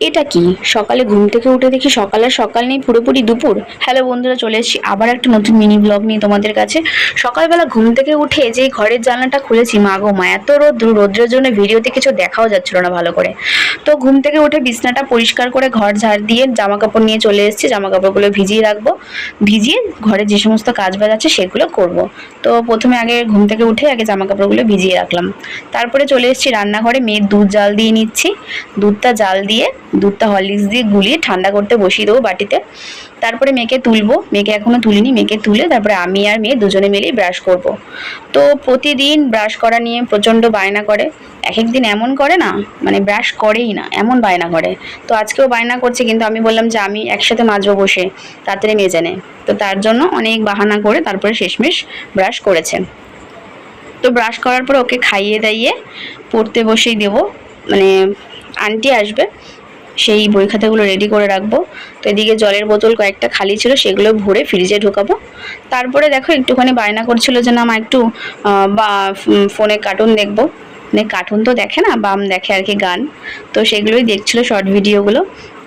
এটা কি সকালে ঘুম থেকে উঠে দেখি সকাল আর সকাল নেই, পুরোপুরি দুপুর। হ্যালো বন্ধুরা, চলে এসেছি আবার একটা নতুন মিনি ব্লগ নিয়ে তোমাদের কাছে। সকালবেলা ঘুম থেকে উঠে যে ঘরের জানলাটা খুলেছি, মা গো মা, এত রোদ্রের জন্য ভিডিওতে কিছু দেখাও যাচ্ছিল না ভালো করে। তো ঘুম থেকে উঠে বিছনাটা পরিষ্কার করে ঘর ঝাড় দিয়ে জামা কাপড় নিয়ে চলে এসেছি। জামা কাপড়গুলো ভিজিয়ে রাখবো, ভিজিয়ে ঘরে যে সমস্ত কাজ বাজ আছে সেগুলো করব। তো প্রথমে আগে ঘুম থেকে উঠে আগে জামা কাপড়গুলো ভিজিয়ে রাখলাম, তারপরে চলে এসেছি রান্নাঘরে। মেয়ের দুধ জাল দিয়ে নিচ্ছি। দুধটা জাল দিয়ে দুধটা হরলিক্স দিয়ে গুলিয়ে ঠান্ডা করতে বসিয়ে দেবো বাটিতে। তারপরে মেয়েকে তুলবো, মেয়েকে এখনো তুলিনি, মেয়েকে তুলে তারপরে আমি আর মেয়ে দুজনে মিলেই ব্রাশ করব। তো প্রতিদিন ব্রাশ করা নিয়ে প্রচণ্ড বায়না করে। এক একদিন এমন করে না, মানে ব্রাশ করেই না, এমন বায়না করে। তো আজকেও বায়না করছে, কিন্তু আমি বললাম যে আমি একসাথে মাজবো বসে, তাড়াতাড়ি মেজে নে। তো তার জন্য অনেক বাহানা করে তারপরে শেষমেশ ব্রাশ করেছে। তো ব্রাশ করার পর ওকে খাইয়ে দাইয়ে পড়তে বসেই দেবো, মানে আন্টি আসবে, সেই বই খাতাগুলো রেডি করে রাখবো। তো এদিকে জলের বোতল কয়েকটা খালি ছিল, সেগুলো ভরে ফ্রিজে ঢোকাবো। তারপরে দেখো একটুখানি বায়না করছিল যে না মা একটু বা ফোনে কার্টুন দেখবো, মানে কার্টুন তো দেখে না, বাম দেখে আর কি, গান। তো সেগুলোই দেখছিল, শর্ট ভিডিওগুলো।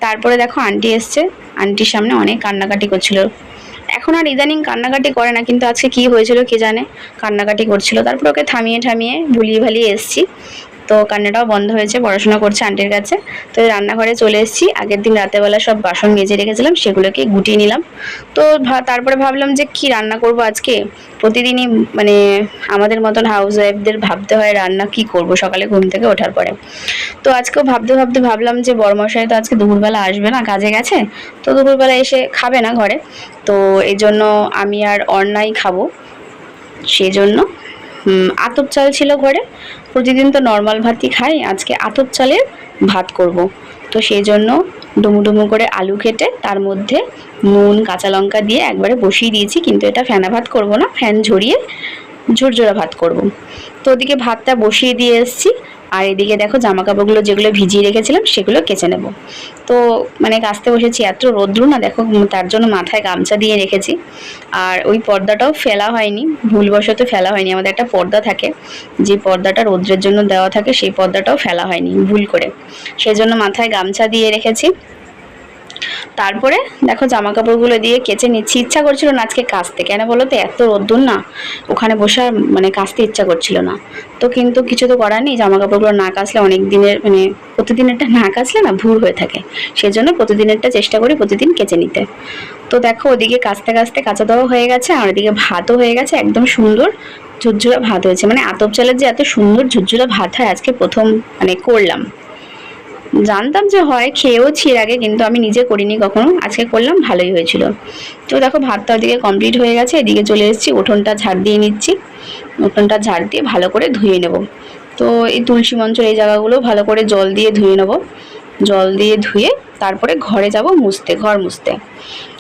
তারপরে দেখো আন্টি এসছে, আন্টির সামনে অনেক কান্নাকাটি করছিল। এখন আর ইদানিং কান্নাকাটি করে না, কিন্তু আজকে কি হয়েছিল কে জানে, কান্নাকাটি করছিল। তারপর ওকে থামিয়ে ঠামিয়ে ভুলিয়ে ভালিয়ে এসছি। তো কান্নাটাও বন্ধ হয়েছে, পড়াশোনা করছে আন্টির কাছে। তো রান্নাঘরে চলে এসেছি। আগের দিন রাতেবেলা সব বাসন মেজে রেখেছিলাম, সেগুলোকে গুটিয়ে নিলাম। তো তারপরে ভাবলাম যে কি রান্না করব আজকে। প্রতিদিনই মানে আমাদের মতন হাউস ওয়াইফদের ভাবতে হয় রান্না কি করব সকালে ঘুম থেকে ওঠার পরে। তো আজকেও ভাবতে ভাবতে ভাবলাম যে বড়মশাই তো আজকে দুপুরবেলা আসবে না, কাজে গেছে। তো দুপুরবেলা এসে খাবে না ঘরে, তো এই জন্য আমি আর অর্ণাই খাবো। সেই জন্য আতপ চাল ছিল ঘরে, প্রতিদিন তো নর্মাল ভাতই খাই, আজকে আতপ চালের ভাত করব। তো সেই জন্য ডুমু ডুমু করে আলু কেটে তার মধ্যে নুন কাঁচা লঙ্কা দিয়ে একবারে বসিয়ে দিয়েছি, কিন্তু এটা ফেনা ভাত করব না, ফ্যান ঝরিয়ে ঝুরঝুরা ভাত করব। তো ওদিকে ভাতটা বসিয়ে দিয়ে এসেছি, আর এদিকে দেখো জামা কাপড়গুলো যেগুলো ভিজিয়ে রেখেছিলাম সেগুলো কেচে নেব। তো মানে কাচতে বসেছি, এত রোদ্রু না দেখো, তার জন্য মাথায় গামছা দিয়ে রেখেছি। আর ওই পর্দাটাও ফেলা হয়নি, ভুলবশত ফেলা হয়নি। আমাদের একটা পর্দা থাকে, যে পর্দাটা রোদ্রের জন্য দেওয়া থাকে, সেই পর্দাটাও ফেলা হয়নি ভুল করে, সেই জন্য মাথায় গামছা দিয়ে রেখেছি। তারপরে দেখো জামা কাপড়গুলো দিয়ে কেচে নিচ্ছি। ইচ্ছা করছিল না আজকে কাচতে, কেন বলো তো, এত রোদ্দুর না, ওখানে বসে মানে কাচতে ইচ্ছা করছিল না। তো কিন্তু কিছু তো করার নেই, জামা কাপড়গুলো না কাচলে অনেক দিনের, মানে প্রতিদিনেরটা না কাচলে না ভুল হয়ে থাকে, সেজন্য প্রতিদিনেরটা চেষ্টা করি প্রতিদিন কেচে নিতে। তো দেখো ওদিকে কাচতে কাচতে কাঁচা দেওয়া হয়ে গেছে, আর ওদিকে ভাতও হয়ে গেছে, একদম সুন্দর ঝুরঝুরা ভাত হয়েছে। মানে আতপ চালের যে এত সুন্দর ঝুরঝুরা ভাত হয় আজকে প্রথম মানে করলাম। জানতাম যে হয়, খেয়েওছি এর আগে, কিন্তু আমি নিজে করিনি কখনো, আজকে করলাম, ভালোই হয়েছিল। তো দেখো ভাতটা ওদিকে কমপ্লিট হয়ে গেছে, এদিকে চলে এসেছি, উঠোনটা ঝাড় দিয়ে নিচ্ছি। উঠোনটা ঝাড় দিয়ে ভালো করে ধুয়ে নেব। তো এই তুলসী মঞ্চের এই জায়গাগুলো ভালো করে জল দিয়ে ধুয়ে নেব। জল দিয়ে ধুয়ে তারপরে ঘরে যাব মুছতে, ঘর মুছতে।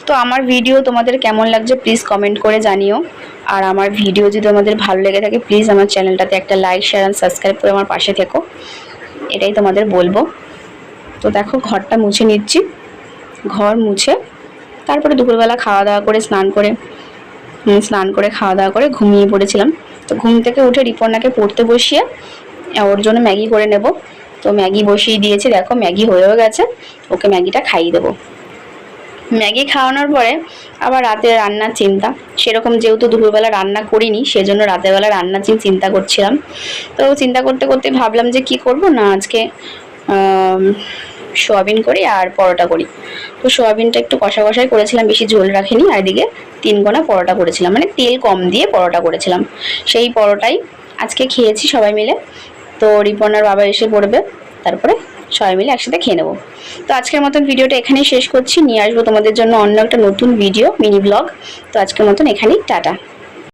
তো আমার ভিডিও তোমাদের কেমন লাগছে প্লিজ কমেন্ট করে জানিও। আর আমার ভিডিও যদি তোমাদের ভালো লেগে থাকে প্লিজ আমার চ্যানেলটাতে একটা লাইক শেয়ার অ্যান্ড সাবস্ক্রাইব করে আমার পাশে থেকো, এটাই তোমাদের বলবো। তো দেখো ঘরটা মুছে নিচ্ছি, ঘর মুছে তারপরে দুপুরবেলা খাওয়া দাওয়া করে স্নান করে খাওয়া দাওয়া করে ঘুমিয়ে পড়েছিলাম। তো ঘুম থেকে উঠে রিপর্ণাকে পড়তে বসিয়ে ওর জন্য ম্যাগি করে নেব। তো ম্যাগি বসিয়ে দিয়েছি, দেখো ম্যাগি হয়েও গেছে, ওকে ম্যাগিটা খাইয়ে দেবো। ম্যাগি খাওয়ানোর পরে আবার রাতে রান্নার চিন্তা, সেরকম যেহেতু দুপুরবেলা রান্না করিনি সেজন্য রাতেরবেলা রান্নার চিন্তা করছিলাম। তো চিন্তা করতে করতে ভাবলাম যে কি করব না, আজকে সোয়াবিন করি আর পরোটা করি। তো সোয়াবিনটা একটু কষা কষাই করেছিলাম, বেশি ঝোল রাখিনি। আর এদিকে 3 কোনা পরোটা করেছিলাম, মানে তেল কম দিয়ে পরোটা করেছিলাম। সেই পরোটাই আজকে খেয়েছি সবাই মিলে। তো রিপর্ণার বাবা এসে পড়বে, তারপরে সবাই মিলে একসাথে খেয়ে নেবো। তো আজকের মতন ভিডিওটা এখানেই শেষ করছি, নিয়ে আসবো তোমাদের জন্য অন্য একটা নতুন ভিডিও মিনি ব্লগ। তো আজকের মতন এখানেই টাটা।